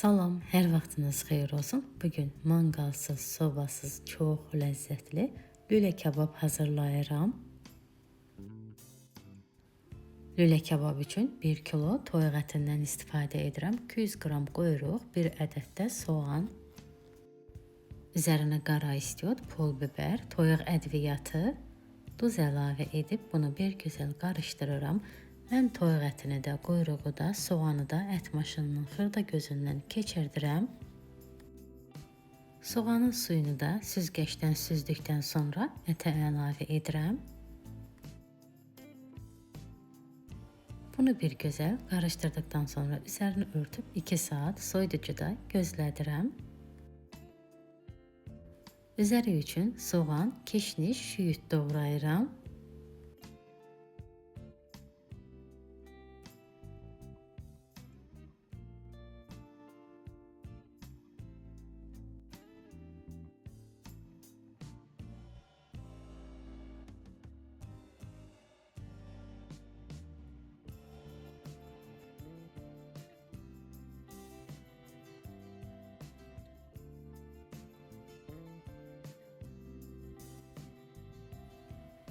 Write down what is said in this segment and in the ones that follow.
Salam, hər vaxtınız xeyir olsun. Bugün manqalsız, sobasız, çox ləzzətli lülə kabab hazırlayıram. Lülə kabab üçün 1 kilo toyuq ətindən istifadə edirəm. 200 qram quyruq, 1 ədəd də soğan, üzərinə qara istiot, pul biber, toyuq ədviyyatı, duz əlavə edib bunu bir gözəl qarışdırıram. Mən toyuq ətini də, quyruğu da, soğanı da ət maşınının xırda gözündən keçirdirəm. Soğanın suyunu da süzgəçdən süzdükdən sonra ətə əlavə edirəm. Bunu bir gözəl qarışdırdıqdan sonra üzərini örtüb 2 saat soyuducuda gözlədirəm. Üzəri üçün soğan, kişniş, şüyüt doğrayıram.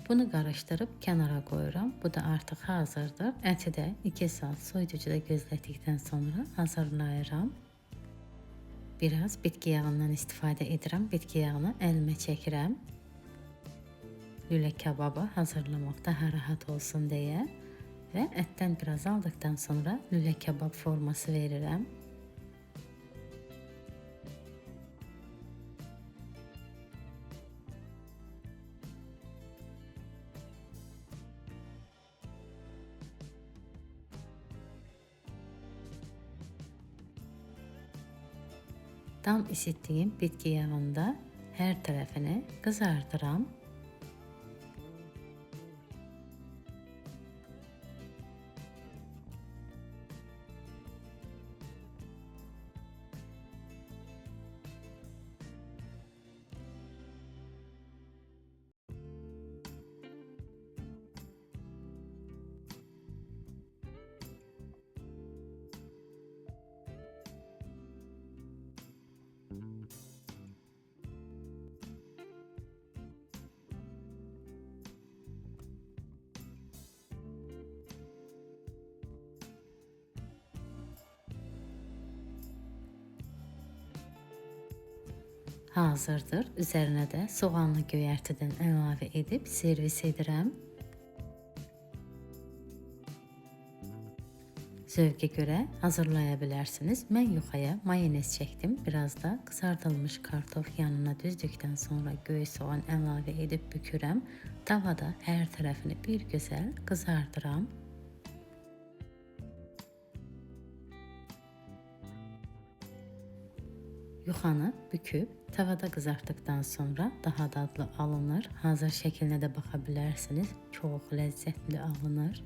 Bunu qarışdırıb kənara qoyuram. Bu da artıq hazırdır. Əti də 2 saat soyuducuda gözlətdikdən sonra hazırlayıram. Biraz bitki yağından istifadə edirəm. Bitki yağını əlimə çəkirəm. Lülə kababı hazırlamaq daha rahat olsun deyə və ətdən biraz aldıqdan sonra lülə kabab forması verirəm. Tam isitdiyim bitki yağında hər tərəfini qızardıram. Hazırdır. Üzərinə də soğanlı göyərtidən əlavə edib servis edirəm. Zövqə görə hazırlaya bilərsiniz. Mən yuxaya mayonez çəkdim. Biraz da qızardılmış kartof yanına düzdükdən sonra göy soğan əlavə edib bükürəm. Tavada hər tərəfini bir gözəl qızardıram. Yuxanı büküb tavada qızartdıqdan sonra daha dadlı alınır. Hazır şəklinə də baxa bilərsiniz. Çox ləzzətli alınır.